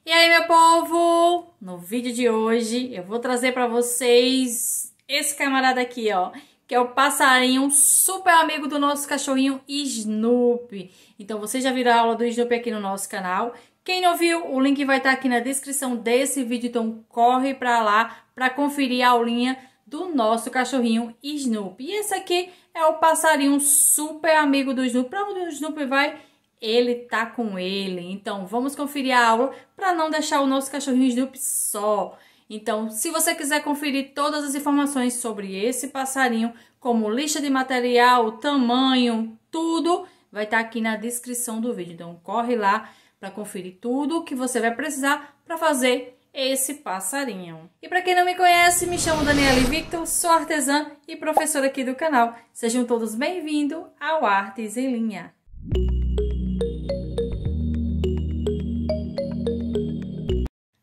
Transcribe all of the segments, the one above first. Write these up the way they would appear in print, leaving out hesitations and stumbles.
E aí, meu povo? No vídeo de hoje eu vou trazer pra vocês esse camarada aqui, ó, que é o passarinho super amigo do nosso cachorrinho Snoopy. Então, vocês já viram a aula do Snoopy aqui no nosso canal. Quem não viu, o link vai estar aqui na descrição desse vídeo, então corre pra lá pra conferir a aulinha do nosso cachorrinho Snoopy. E esse aqui é o passarinho super amigo do Snoopy. Pra onde o Snoopy vai, ele tá com ele. Então, vamos conferir a aula para não deixar o nosso cachorrinho Snoopy só. Então, se você quiser conferir todas as informações sobre esse passarinho, como lista de material, tamanho, tudo, vai estar aqui na descrição do vídeo. Então, corre lá para conferir tudo que você vai precisar para fazer esse passarinho. E para quem não me conhece, me chamo Daniele Victor, sou artesã e professora aqui do canal. Sejam todos bem-vindos ao Artes em Linha.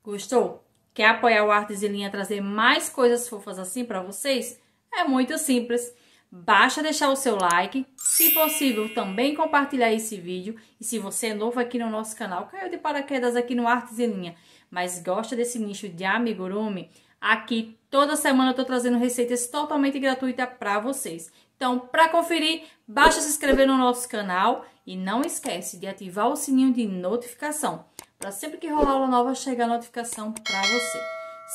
Gostou? Quer apoiar o Artes em Linha, trazer mais coisas fofas assim para vocês? É muito simples. Basta deixar o seu like, se possível também compartilhar esse vídeo. E se você é novo aqui no nosso canal, caiu de paraquedas aqui no Artes em Linha, mas gosta desse nicho de amigurumi, aqui toda semana eu tô trazendo receitas totalmente gratuitas para vocês. Então, para conferir, basta se inscrever no nosso canal e não esquece de ativar o sininho de notificação, para sempre que rolar aula nova chegar a notificação para você.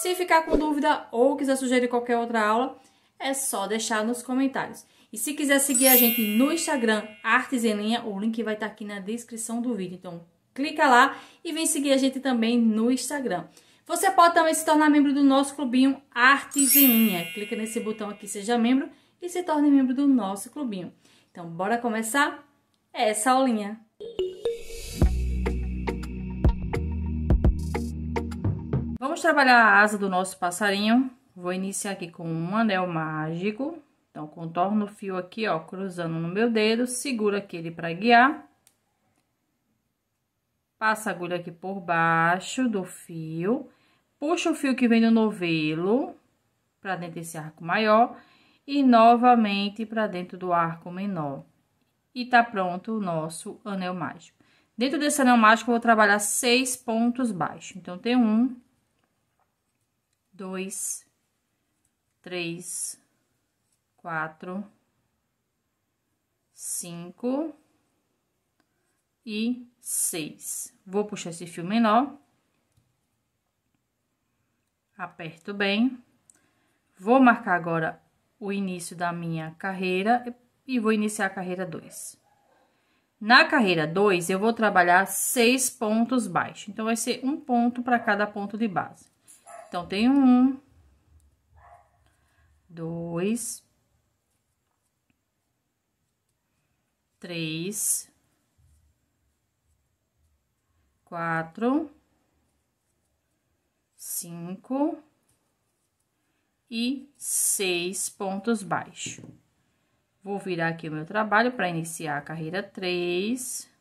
Se ficar com dúvida ou quiser sugerir qualquer outra aula, é só deixar nos comentários. E se quiser seguir a gente no Instagram, Artes em Linha, o link vai estar aqui na descrição do vídeo. Então, clica lá e vem seguir a gente também no Instagram. Você pode também se tornar membro do nosso clubinho Artes em Linha. Clica nesse botão aqui, seja membro, e se torne membro do nosso clubinho. Então, bora começar essa aulinha. Vamos trabalhar a asa do nosso passarinho. Vou iniciar aqui com um anel mágico. Então, contorno o fio aqui, ó, cruzando no meu dedo, seguro aquele para guiar. Passa a agulha aqui por baixo do fio. Puxa o fio que vem no novelo para dentro desse arco maior e novamente para dentro do arco menor. E tá pronto o nosso anel mágico. Dentro desse anel mágico, eu vou trabalhar 6 pontos baixos. Então, tem 1, 2, 3, 4, 5 e 6. Vou puxar esse fio menor. Aperto bem. Vou marcar agora o início da minha carreira e vou iniciar a carreira 2. Na carreira 2, eu vou trabalhar 6 pontos baixos. Então, vai ser um ponto para cada ponto de base. Então, tenho 1, 2, 3, 4, 5 e 6 pontos baixos. Vou virar aqui o meu trabalho para iniciar a carreira 3.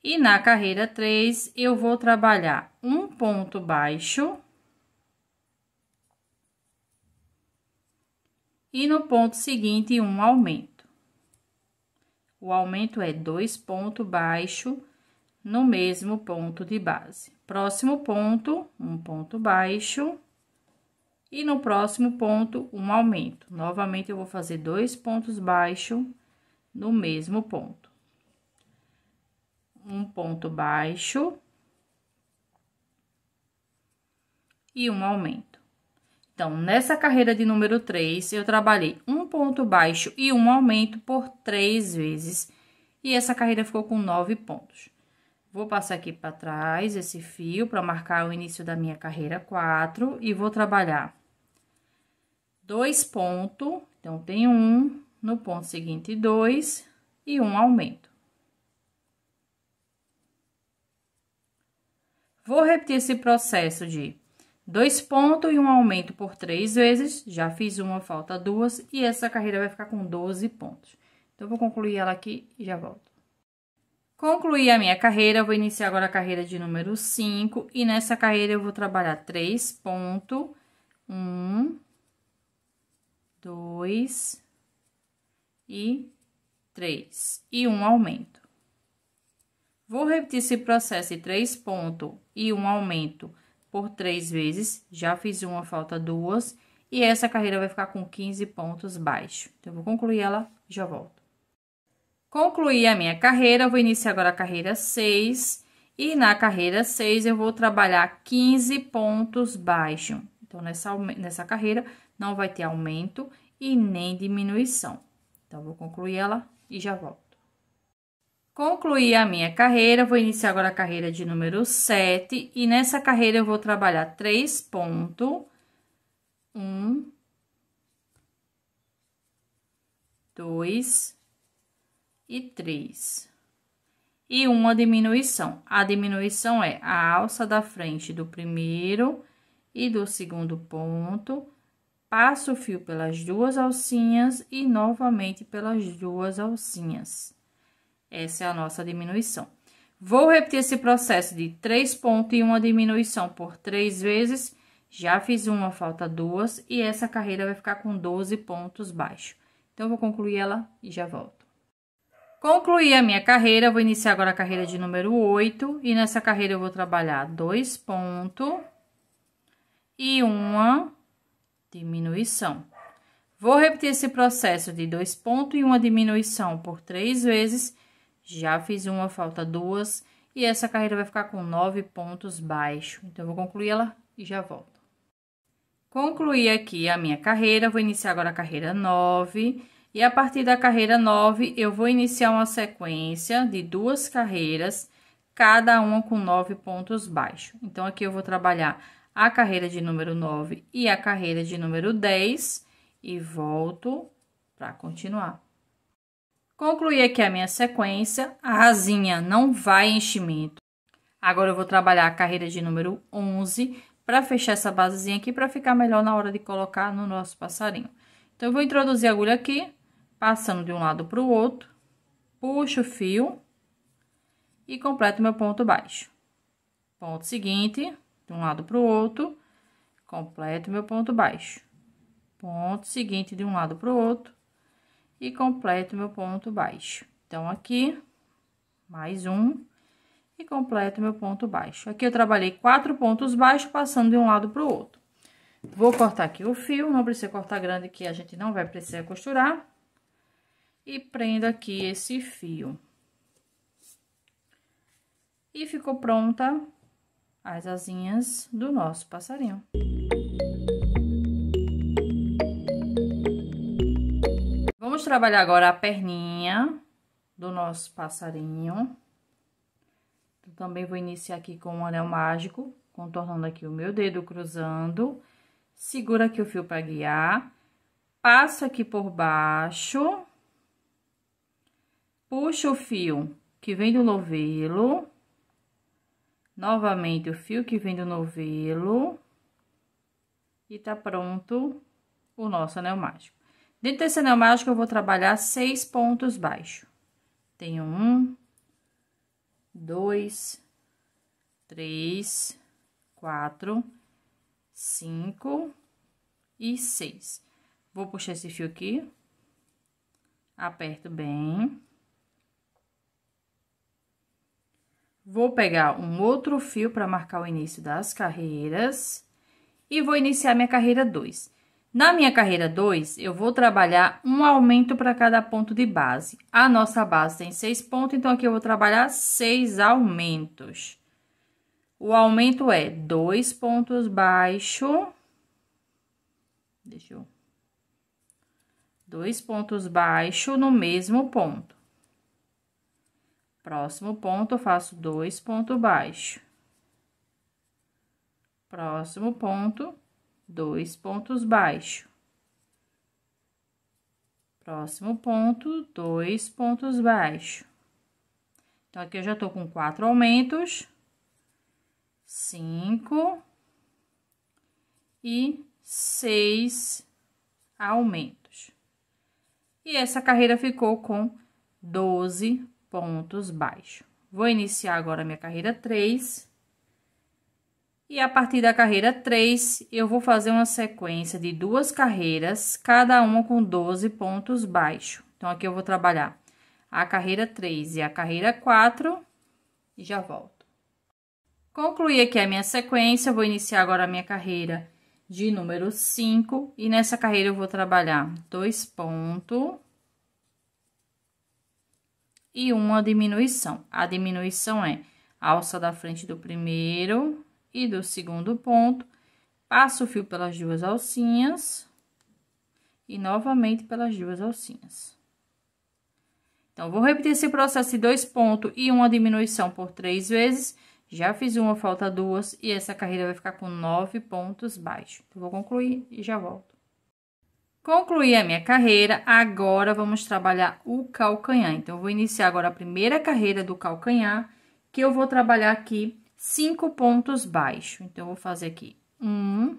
E na carreira 3, eu vou trabalhar um ponto baixo. E no ponto seguinte, um aumento. O aumento é 2 pontos baixos no mesmo ponto de base. Próximo ponto, um ponto baixo. E no próximo ponto, um aumento. Novamente, eu vou fazer 2 pontos baixos no mesmo ponto. Um ponto baixo e um aumento. Então, nessa carreira de número 3, eu trabalhei um ponto baixo e um aumento por 3 vezes. E essa carreira ficou com 9 pontos. Vou passar aqui para trás esse fio para marcar o início da minha carreira 4 e vou trabalhar 2 pontos. Então, tem 1, no ponto seguinte 2 e um aumento. Vou repetir esse processo de 2 pontos e um aumento por 3 vezes. Já fiz uma, falta 2. E essa carreira vai ficar com 12 pontos. Então, vou concluir ela aqui e já volto. Concluí a minha carreira, eu vou iniciar agora a carreira de número 5. E nessa carreira eu vou trabalhar 3 pontos. 1, 2 e 3. E um aumento. Vou repetir esse processo de 3 pontos e um aumento por 3 vezes. Já fiz uma, falta 2. E essa carreira vai ficar com 15 pontos baixos. Então, eu vou concluir ela e já volto. Concluí a minha carreira, eu vou iniciar agora a carreira 6. E na carreira 6, eu vou trabalhar 15 pontos baixos. Então, nessa carreira, não vai ter aumento e nem diminuição. Então, eu vou concluir ela e já volto. Concluí a minha carreira, vou iniciar agora a carreira de número 7. E nessa carreira, eu vou trabalhar 3 pontos. 1, 2 e 3. E uma diminuição. A diminuição é a alça da frente do primeiro e do segundo ponto. Passo o fio pelas 2 alcinhas e novamente pelas 2 alcinhas. Essa é a nossa diminuição. Vou repetir esse processo de 3 pontos e uma diminuição por 3 vezes. Já fiz uma, falta 2, e essa carreira vai ficar com 12 pontos baixos. Então, eu vou concluir ela e já volto. Concluí a minha carreira, vou iniciar agora a carreira de número 8. E nessa carreira, eu vou trabalhar 2 pontos e uma diminuição. Vou repetir esse processo de 2 pontos e uma diminuição por 3 vezes. Já fiz uma, falta 2, e essa carreira vai ficar com 9 pontos baixos. Então, eu vou concluir ela e já volto. Concluí aqui a minha carreira, vou iniciar agora a carreira 9. E a partir da carreira 9, eu vou iniciar uma sequência de 2 carreiras, cada uma com 9 pontos baixos. Então, aqui eu vou trabalhar a carreira de número 9 e a carreira de número 10 e volto para continuar. Concluí aqui a minha sequência, a asinha não vai enchimento. Agora, eu vou trabalhar a carreira de número 11 para fechar essa basezinha aqui, para ficar melhor na hora de colocar no nosso passarinho. Então, eu vou introduzir a agulha aqui, passando de um lado para o outro, puxo o fio e completo meu ponto baixo. Ponto seguinte, de um lado para o outro, completo meu ponto baixo. Ponto seguinte, de um lado para o outro e completo meu ponto baixo. Então, aqui, mais um e completo meu ponto baixo. Aqui eu trabalhei 4 pontos baixos, passando de um lado para o outro. Vou cortar aqui o fio, não precisa cortar grande, que a gente não vai precisar costurar. E prendo aqui esse fio. E ficou pronta as asinhas do nosso passarinho. Vamos trabalhar agora a perninha do nosso passarinho. Também vou iniciar aqui com um anel mágico, contornando aqui o meu dedo, cruzando. Segura aqui o fio para guiar. Passo aqui por baixo. Puxo o fio que vem do novelo. Novamente o fio que vem do novelo. E tá pronto o nosso anel mágico. Dentro desse anel mágico, eu vou trabalhar 6 pontos baixos. Tenho 1, 2, 3, 4, 5 e 6. Vou puxar esse fio aqui, aperto bem. Vou pegar um outro fio para marcar o início das carreiras e vou iniciar minha carreira 2. Na minha carreira 2, eu vou trabalhar um aumento para cada ponto de base. A nossa base tem 6 pontos, então aqui eu vou trabalhar 6 aumentos. O aumento é 2 pontos baixos. Deixa eu... 2 pontos baixos no mesmo ponto. Próximo ponto, eu faço 2 pontos baixos. Próximo ponto, 2 pontos baixos. Próximo ponto, 2 pontos baixos. Então, aqui eu já tô com 4 aumentos, 5 e 6 aumentos. E essa carreira ficou com 12 pontos baixos. Vou iniciar agora a minha carreira 3. E a partir da carreira 3, eu vou fazer uma sequência de 2 carreiras, cada uma com 12 pontos baixos. Então, aqui eu vou trabalhar a carreira 3 e a carreira 4 e já volto. Concluí aqui a minha sequência, eu vou iniciar agora a minha carreira de número 5 e nessa carreira eu vou trabalhar 2 pontos e uma diminuição. A diminuição é a alça da frente do primeiro e do segundo ponto, passo o fio pelas 2 alcinhas e novamente pelas 2 alcinhas. Então, vou repetir esse processo de 2 pontos e uma diminuição por 3 vezes. Já fiz uma, falta 2 e essa carreira vai ficar com 9 pontos baixos. Então, vou concluir e já volto. Concluí a minha carreira, agora vamos trabalhar o calcanhar. Então, eu vou iniciar agora a primeira carreira do calcanhar, que eu vou trabalhar aqui 5 pontos baixos. Então, eu vou fazer aqui 1,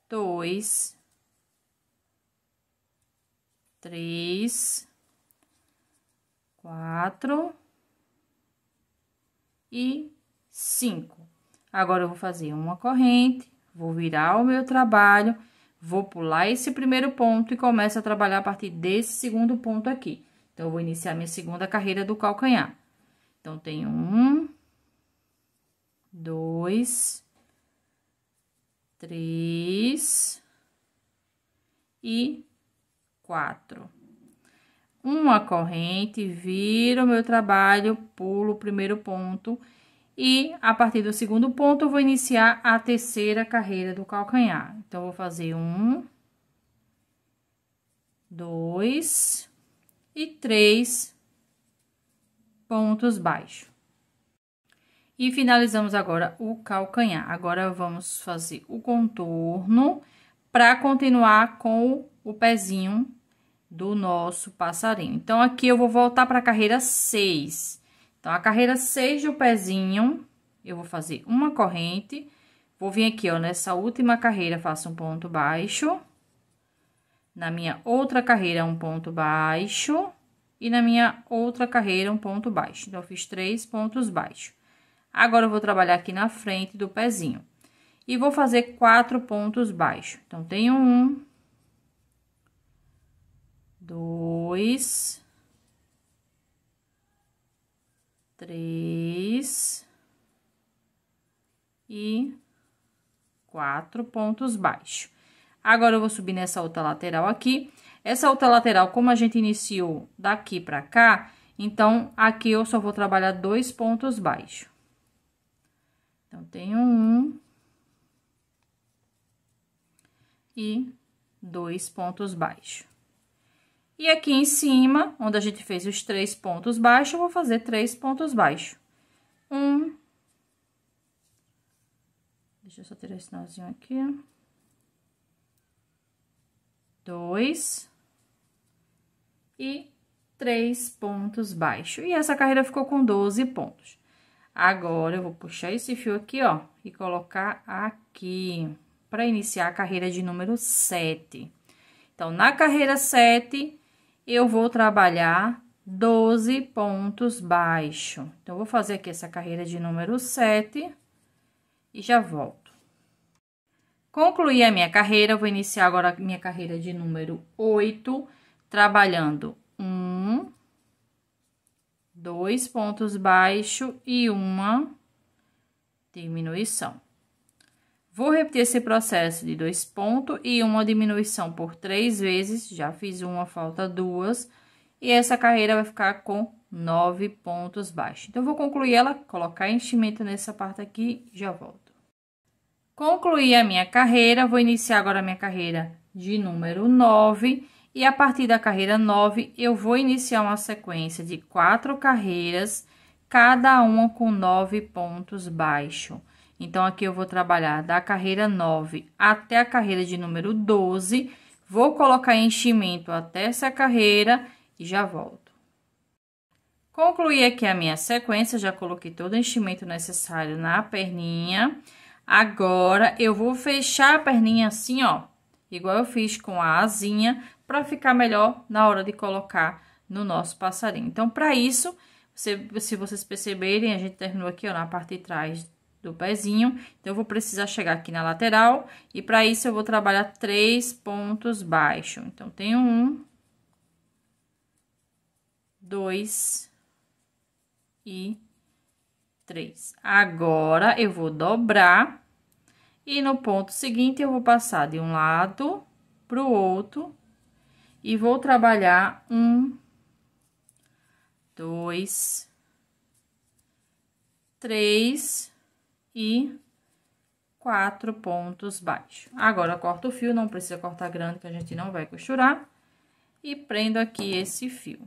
2, 3, 4 e 5. Agora, eu vou fazer uma corrente, vou virar o meu trabalho, vou pular esse primeiro ponto e começo a trabalhar a partir desse segundo ponto aqui. Então, eu vou iniciar minha segunda carreira do calcanhar. Então, tenho 1, 2, 3 e 4. Uma corrente, viro o meu trabalho, pulo o primeiro ponto e a partir do segundo ponto eu vou iniciar a terceira carreira do calcanhar. Então, vou fazer 1, 2 e 3 pontos baixos. E finalizamos agora o calcanhar. Agora, vamos fazer o contorno para continuar com o pezinho do nosso passarinho. Então, aqui eu vou voltar para a carreira 6. Então, a carreira 6 do pezinho, eu vou fazer uma corrente. Vou vir aqui, ó, nessa última carreira, faço um ponto baixo. Na minha outra carreira, um ponto baixo. E na minha outra carreira, um ponto baixo. Então, eu fiz 3 pontos baixos. Agora, eu vou trabalhar aqui na frente do pezinho. E vou fazer 4 pontos baixos. Então, tenho 1, 2, 3 e 4 pontos baixos. Agora, eu vou subir nessa outra lateral aqui. Essa outra lateral, como a gente iniciou daqui pra cá, então, aqui eu só vou trabalhar 2 pontos baixos. Então, tenho 1 e 2 pontos baixos. E aqui em cima, onde a gente fez os 3 pontos baixos, eu vou fazer 3 pontos baixos. 1. Deixa eu só tirar esse nozinho aqui. 2. E 3 pontos baixos. E essa carreira ficou com 12 pontos. Agora, eu vou puxar esse fio aqui, ó, e colocar aqui, para iniciar a carreira de número 7. Então, na carreira 7, eu vou trabalhar 12 pontos baixos. Então, eu vou fazer aqui essa carreira de número 7 e já volto. Concluí a minha carreira, eu vou iniciar agora a minha carreira de número 8, trabalhando 1, 2 pontos baixos e uma diminuição. Vou repetir esse processo de 2 pontos e uma diminuição por 3 vezes. Já fiz uma, falta 2. E essa carreira vai ficar com 9 pontos baixos. Então, eu vou concluir ela, colocar enchimento nessa parte aqui e já volto. Concluí a minha carreira, vou iniciar agora a minha carreira de número 9. E a partir da carreira 9, eu vou iniciar uma sequência de 4 carreiras, cada uma com 9 pontos baixos. Então, aqui eu vou trabalhar da carreira 9 até a carreira de número 12. Vou colocar enchimento até essa carreira e já volto. Concluí aqui a minha sequência, já coloquei todo o enchimento necessário na perninha. Agora, eu vou fechar a perninha assim, ó, igual eu fiz com a asinha, para ficar melhor na hora de colocar no nosso passarinho. Então, para isso, Se vocês perceberem, a gente terminou aqui, ó, na parte de trás do pezinho. Então, eu vou precisar chegar aqui na lateral. E para isso, eu vou trabalhar 3 pontos baixos. Então, tenho 1, 2 e 3. Agora, eu vou dobrar. E no ponto seguinte, eu vou passar de um lado pro outro. E vou trabalhar 1, 2, 3 e 4 pontos baixos. Agora, eu corto o fio, não precisa cortar grande, que a gente não vai costurar. E prendo aqui esse fio.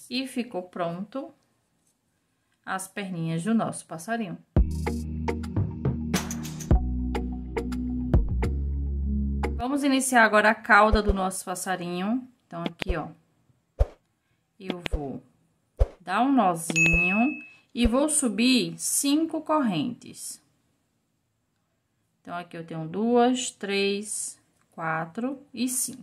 E ficou pronto as perninhas do nosso passarinho. Vamos iniciar agora a cauda do nosso passarinho. Então, aqui, ó, eu vou dar um nozinho e vou subir 5 correntes. Então, aqui eu tenho 2, 3, 4 e 5.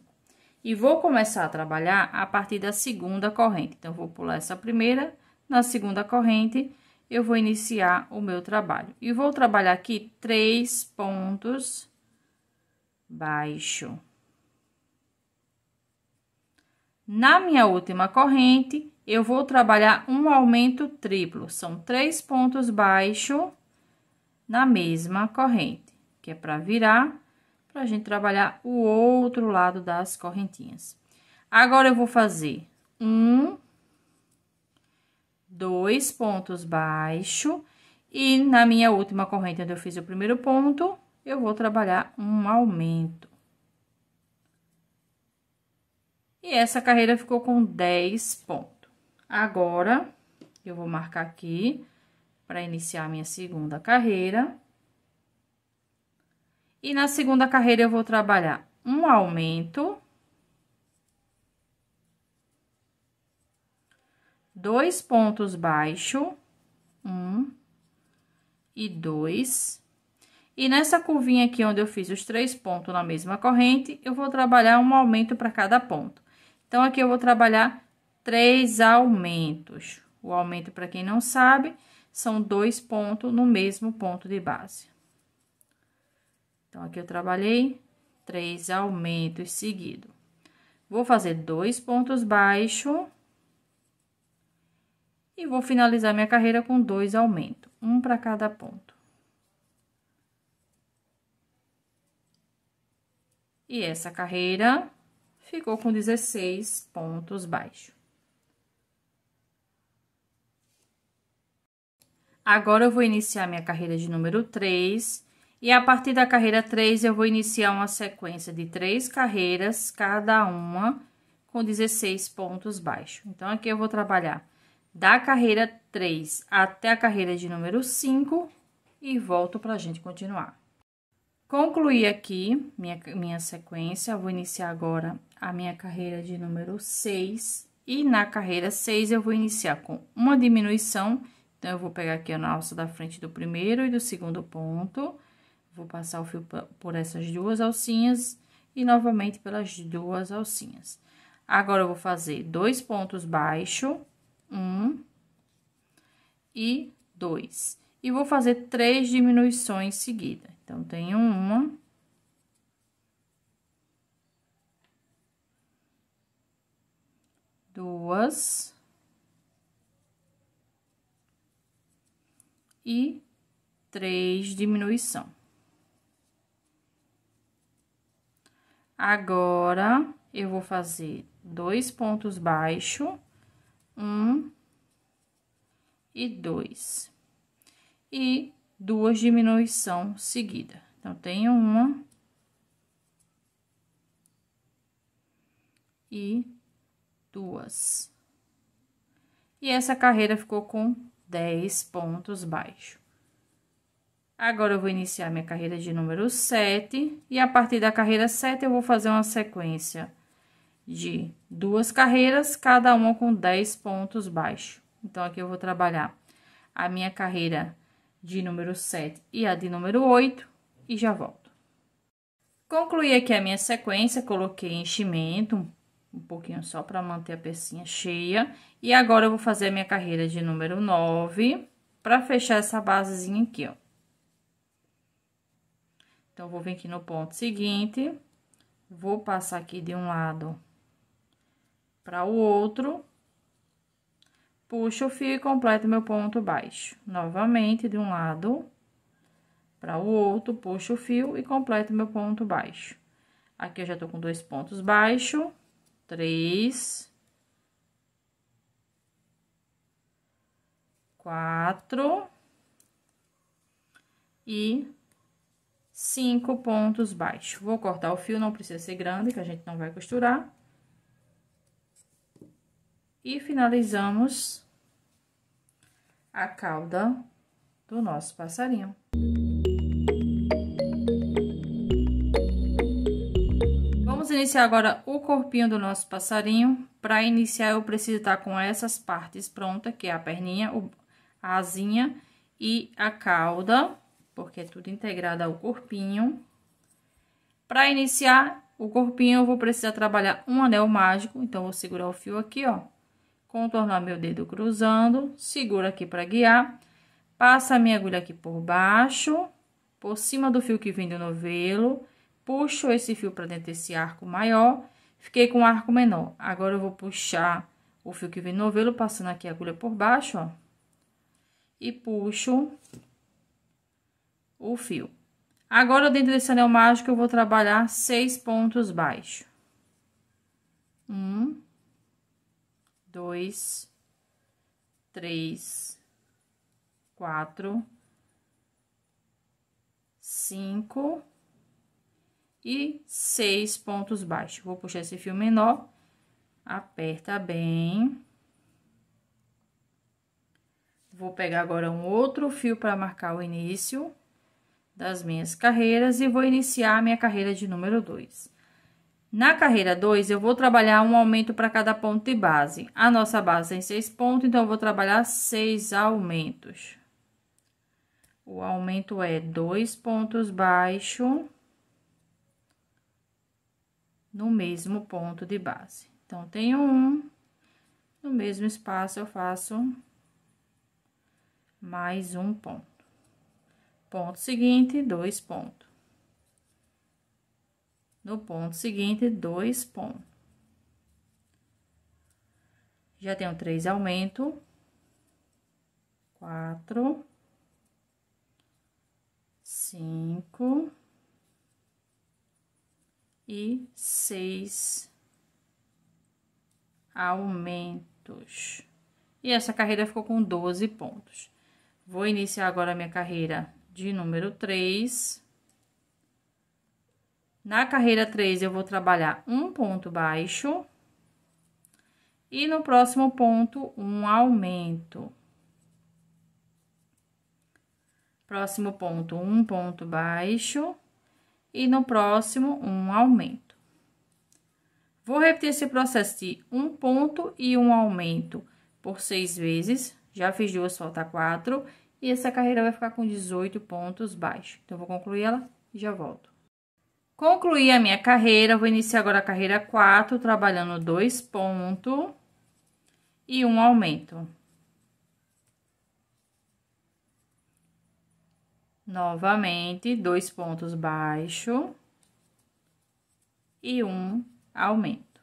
E vou começar a trabalhar a partir da segunda corrente. Então, vou pular essa primeira, na segunda corrente, eu vou iniciar o meu trabalho. E vou trabalhar aqui 3 pontos baixo. Na minha última corrente, eu vou trabalhar um aumento triplo. São 3 pontos baixos na mesma corrente, que é para virar, pra gente trabalhar o outro lado das correntinhas. Agora, eu vou fazer 1, 2 pontos baixos e na minha última corrente, onde eu fiz o primeiro ponto, eu vou trabalhar um aumento. E essa carreira ficou com 10 pontos. Agora, eu vou marcar aqui para iniciar a minha segunda carreira. E na segunda carreira, eu vou trabalhar um aumento, 2 pontos baixos, 1 e 2. E nessa curvinha aqui, onde eu fiz os 3 pontos na mesma corrente, eu vou trabalhar um aumento para cada ponto. Então, aqui eu vou trabalhar 3 aumentos. O aumento, para quem não sabe, são 2 pontos no mesmo ponto de base. Então, aqui eu trabalhei 3 aumentos seguidos. Vou fazer 2 pontos baixos. E vou finalizar minha carreira com 2 aumentos, um para cada ponto. E essa carreira ficou com 16 pontos baixos. Agora, eu vou iniciar minha carreira de número 3. E a partir da carreira 3, eu vou iniciar uma sequência de 3 carreiras, cada uma com 16 pontos baixos. Então, aqui eu vou trabalhar da carreira 3 até a carreira de número 5 e volto pra gente continuar. Concluí aqui minha sequência, vou iniciar agora a minha carreira de número 6. E na carreira 6, eu vou iniciar com uma diminuição. Então, eu vou pegar aqui na alça da frente do primeiro e do segundo ponto. Vou passar o fio por essas 2 alcinhas e novamente pelas 2 alcinhas. Agora, eu vou fazer 2 pontos baixos, 1 e 2. E vou fazer 3 diminuições seguidas. Então, tenho 1, 2 e 3 diminuição. Agora, eu vou fazer 2 pontos baixos, 1 e 2. E 2 diminuição seguida. Então, tenho 1 e 2. E essa carreira ficou com 10 pontos baixos. Agora, eu vou iniciar minha carreira de número 7. E a partir da carreira 7, eu vou fazer uma sequência de 2 carreiras, cada uma com 10 pontos baixos. Então, aqui eu vou trabalhar a minha carreira de número 7 e a de número 8 e já volto. Concluí aqui a minha sequência, coloquei enchimento um pouquinho só para manter a pecinha cheia. E agora eu vou fazer a minha carreira de número 9 para fechar essa basezinha aqui, ó. Então, vou vir aqui no ponto seguinte, vou passar aqui de um lado para o outro, puxo o fio e completo meu ponto baixo. Novamente, de um lado para o outro, puxo o fio e completo meu ponto baixo. Aqui eu já tô com 2 pontos baixos, 3, 4 e 5 pontos baixos. Vou cortar o fio, não precisa ser grande, que a gente não vai costurar. E finalizamos a cauda do nosso passarinho. Vamos iniciar agora o corpinho do nosso passarinho. Para iniciar, eu preciso estar com essas partes prontas, que é a perninha, a asinha e a cauda, porque é tudo integrado ao corpinho. Para iniciar o corpinho, eu vou precisar trabalhar um anel mágico, então, vou segurar o fio aqui, ó, contornar meu dedo cruzando, segura aqui para guiar, passa a minha agulha aqui por baixo, por cima do fio que vem do novelo, puxo esse fio para dentro desse arco maior, fiquei com o arco menor. Agora, eu vou puxar o fio que vem do novelo, passando aqui a agulha por baixo, ó, e puxo o fio. Agora, dentro desse anel mágico, eu vou trabalhar 6 pontos baixos. 1, 2, 3, 4, 5 e 6 pontos baixos. Vou puxar esse fio menor, aperta bem. Vou pegar agora um outro fio para marcar o início das minhas carreiras e vou iniciar a minha carreira de número 2. Na carreira 2, eu vou trabalhar um aumento para cada ponto de base. A nossa base tem 6 pontos, então eu vou trabalhar 6 aumentos. O aumento é 2 pontos baixos no mesmo ponto de base. Então, tenho um, no mesmo espaço eu faço mais um ponto. Ponto seguinte, 2 pontos. No ponto seguinte, 2 pontos. Já tenho 3 aumentos. 4, 5 e 6 aumentos. E essa carreira ficou com 12 pontos. Vou iniciar agora a minha carreira de número 3. Na carreira 3, eu vou trabalhar um ponto baixo. E no próximo ponto, um aumento. Próximo ponto, um ponto baixo. E no próximo, um aumento. Vou repetir esse processo de um ponto e um aumento por 6 vezes. Já fiz 2, falta 4. E essa carreira vai ficar com 18 pontos baixos. Então, vou concluir ela e já volto. Concluí a minha carreira, vou iniciar agora a carreira 4, trabalhando 2 pontos e um aumento. Novamente, 2 pontos baixos e um aumento.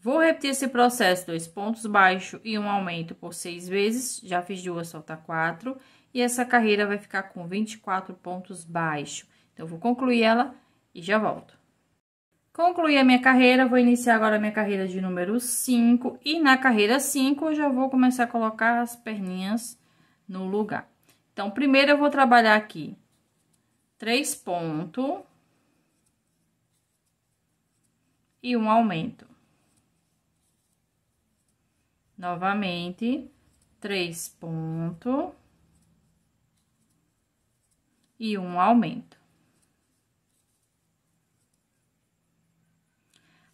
Vou repetir esse processo, 2 pontos baixos e um aumento por 6 vezes. Já fiz 2, falta 4. E essa carreira vai ficar com 24 pontos baixos. Então, eu vou concluir ela e já volto. Concluí a minha carreira, vou iniciar agora a minha carreira de número 5. E na carreira 5, eu já vou começar a colocar as perninhas no lugar. Então, primeiro eu vou trabalhar aqui 3 pontos e um aumento. Novamente, 3 pontos e um aumento.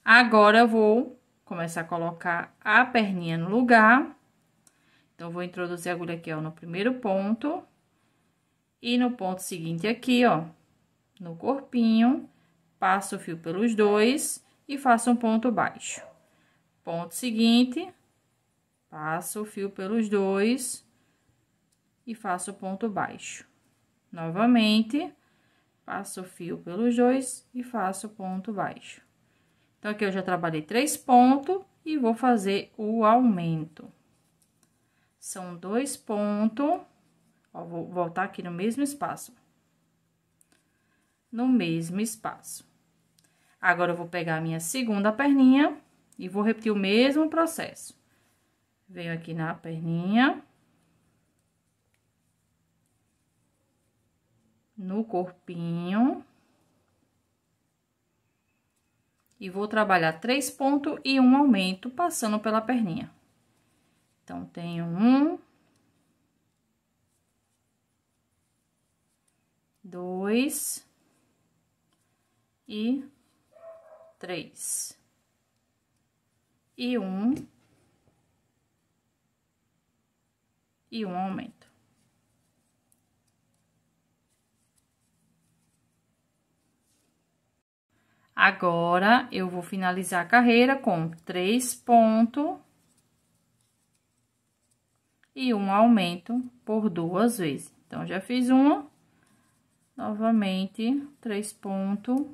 Agora, eu vou começar a colocar a perninha no lugar. Então, vou introduzir a agulha aqui, ó, no primeiro ponto. E no ponto seguinte aqui, ó, no corpinho, passo o fio pelos dois e faço um ponto baixo. Ponto seguinte, passo o fio pelos dois e faço ponto baixo. Novamente, passo o fio pelos dois e faço ponto baixo. Então, aqui eu já trabalhei 3 pontos e vou fazer o aumento. São 2 pontos, ó, vou voltar aqui no mesmo espaço. No mesmo espaço. Agora, eu vou pegar a minha segunda perninha e vou repetir o mesmo processo. Venho aqui na perninha. No corpinho. E vou trabalhar 3 pontos e um aumento, passando pela perninha. Então, tenho 1, 2 e 3. E um aumento. Agora, eu vou finalizar a carreira com 3 pontos e um aumento por 2 vezes. Então, já fiz uma, novamente, 3 pontos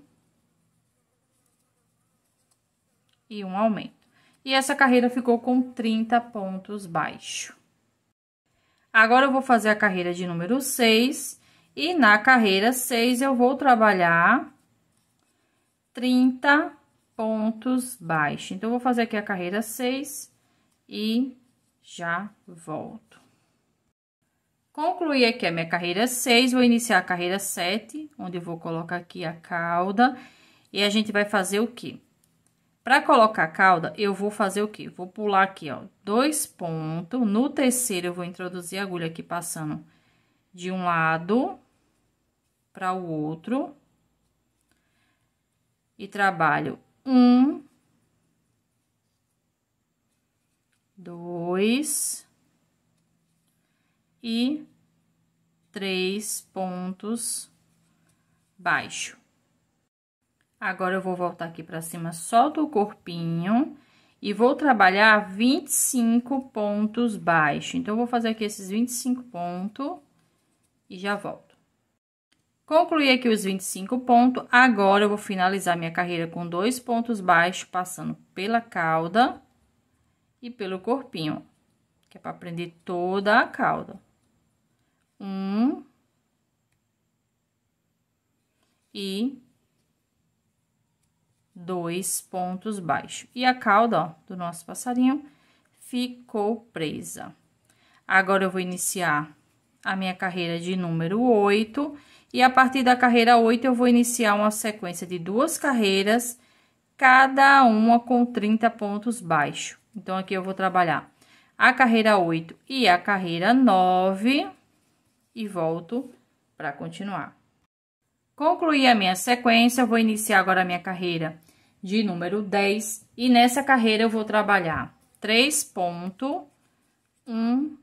e um aumento. E essa carreira ficou com 30 pontos baixos. Agora, eu vou fazer a carreira de número 6, e na carreira 6 eu vou trabalhar 30 pontos baixos. Então, eu vou fazer aqui a carreira 6 e já volto. Concluí aqui a minha carreira 6, vou iniciar a carreira 7, onde eu vou colocar aqui a cauda. E a gente vai fazer o quê? Para colocar a cauda, eu vou fazer o quê? Vou pular aqui, ó, 2 pontos. No terceiro, eu vou introduzir a agulha aqui, passando de um lado para o outro. E trabalho 1, 2 e 3 pontos baixo. Agora, eu vou voltar aqui pra cima, solto o corpinho e vou trabalhar 25 pontos baixo. Então, eu vou fazer aqui esses 25 pontos e já volto. Concluí aqui os 25 pontos, agora eu vou finalizar minha carreira com 2 pontos baixos, passando pela cauda e pelo corpinho, que é para prender toda a cauda. 1 e 2 pontos baixos. E a cauda, ó, do nosso passarinho ficou presa. Agora, eu vou iniciar a minha carreira de número 8. E a partir da carreira 8, eu vou iniciar uma sequência de 2 carreiras, cada uma com 30 pontos baixos. Então, aqui eu vou trabalhar a carreira 8 e a carreira 9 e volto para continuar. Concluí a minha sequência, eu vou iniciar agora a minha carreira de número 10. E nessa carreira, eu vou trabalhar 3 pontos, 1,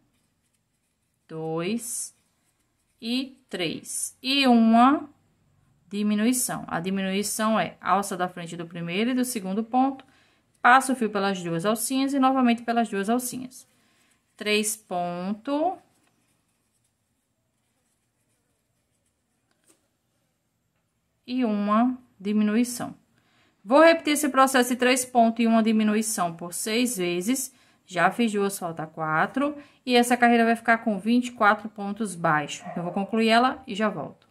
2 e 3 e uma diminuição. A diminuição é alça da frente do primeiro e do segundo ponto, passo o fio pelas 2 alcinhas e novamente pelas 2 alcinhas. 3 pontos e uma diminuição. Vou repetir esse processo de 3 pontos e uma diminuição por 6 vezes. Já fiz 2, falta 4. E essa carreira vai ficar com 24 pontos baixos. Eu vou concluir ela e já volto.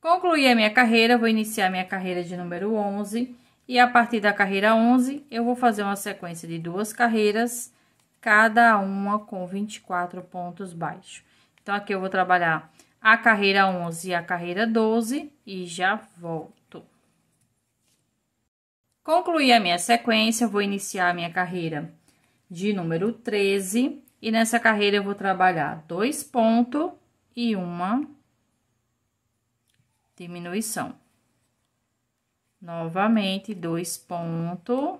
Concluí a minha carreira, vou iniciar a minha carreira de número 11. E a partir da carreira 11, eu vou fazer uma sequência de 2 carreiras, cada uma com 24 pontos baixos. Então, aqui eu vou trabalhar a carreira 11 e a carreira 12 e já volto. Concluí a minha sequência, vou iniciar a minha carreira de número 13. E nessa carreira, eu vou trabalhar 2 pontos e uma diminuição. Novamente, 2 pontos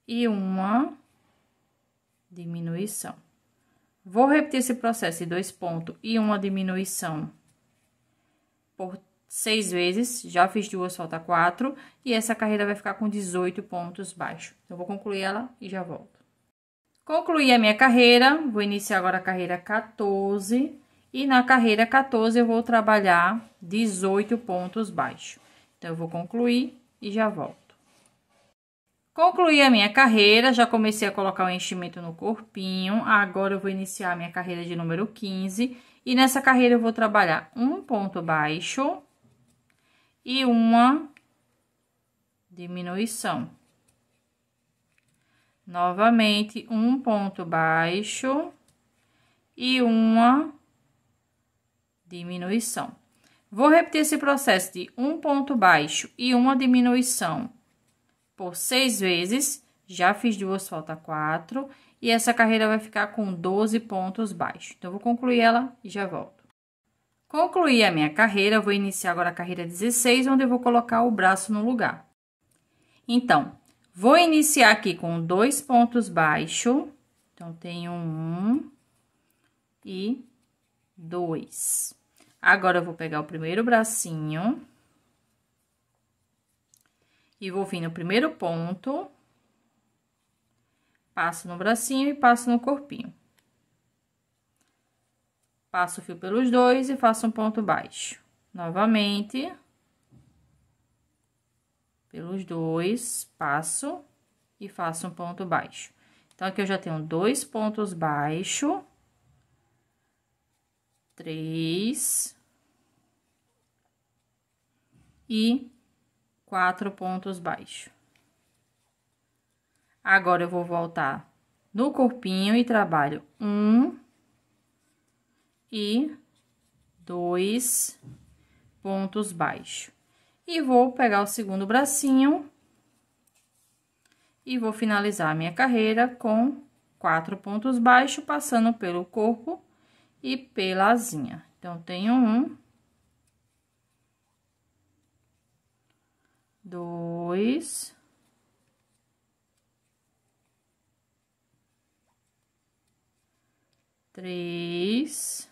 e uma diminuição. Vou repetir esse processo de 2 pontos e uma diminuição por 6 vezes, já fiz 2, falta 4, e essa carreira vai ficar com 18 pontos baixos. Então, vou concluir ela e já volto. Concluí a minha carreira, vou iniciar agora a carreira 14, e na carreira 14 eu vou trabalhar 18 pontos baixos. Então, eu vou concluir e já volto. Concluí a minha carreira, já comecei a colocar o enchimento no corpinho, agora eu vou iniciar a minha carreira de número 15, e nessa carreira eu vou trabalhar um ponto baixo e uma diminuição. Novamente, um ponto baixo e uma diminuição. Vou repetir esse processo de um ponto baixo e uma diminuição por 6 vezes. Já fiz 2, falta 4. E essa carreira vai ficar com 12 pontos baixos. Então, eu vou concluir ela e já volto. Concluí a minha carreira, vou iniciar agora a carreira 16, onde eu vou colocar o braço no lugar. Então, vou iniciar aqui com 2 pontos baixos. Então, tenho 1 e 2. Agora, eu vou pegar o primeiro bracinho. E vou vir no primeiro ponto. Passo no bracinho e passo no corpinho. Passo o fio pelos dois e faço um ponto baixo. Novamente. Pelos dois, passo e faço um ponto baixo. Então, aqui eu já tenho 2 pontos baixos. 3. E 4 pontos baixos. Agora, eu vou voltar no corpinho e trabalho 1 e 2 pontos baixos. E vou pegar o segundo bracinho e vou finalizar a minha carreira com 4 pontos baixos, passando pelo corpo e pela asinha. Então, tenho 1, 2, 3,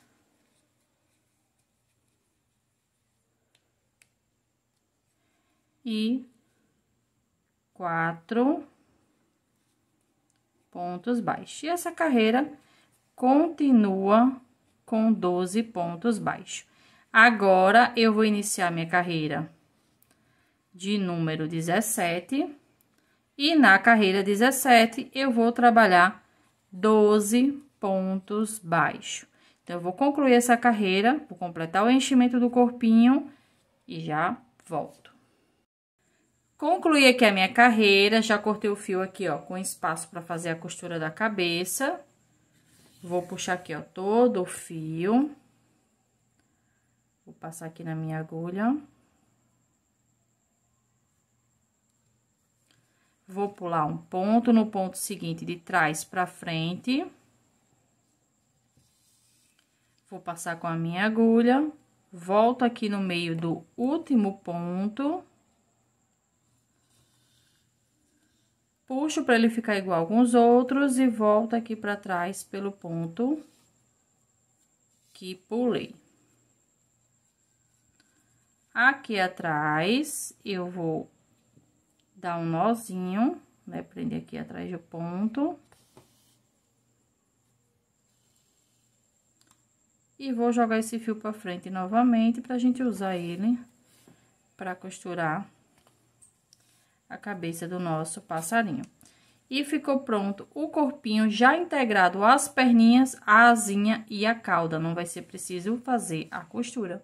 4 pontos baixos. E essa carreira continua com 12 pontos baixos. Agora, eu vou iniciar minha carreira de número 17. E na carreira 17, eu vou trabalhar 12 pontos baixos. Então, eu vou concluir essa carreira, vou completar o enchimento do corpinho e já volto. Concluí aqui a minha carreira, já cortei o fio aqui, ó, com espaço para fazer a costura da cabeça. Vou puxar aqui, ó, todo o fio. Vou passar aqui na minha agulha. Vou pular um ponto no ponto seguinte de trás para frente. Vou passar com a minha agulha, volto aqui no meio do último ponto. Puxo para ele ficar igual com os outros e volto aqui para trás pelo ponto que pulei. Aqui atrás, eu vou dar um nozinho, né? Prender aqui atrás do ponto. E vou jogar esse fio pra frente novamente, pra gente usar ele pra costurar a cabeça do nosso passarinho. E ficou pronto o corpinho já integrado às perninhas, a asinha e a cauda. Não vai ser preciso fazer a costura.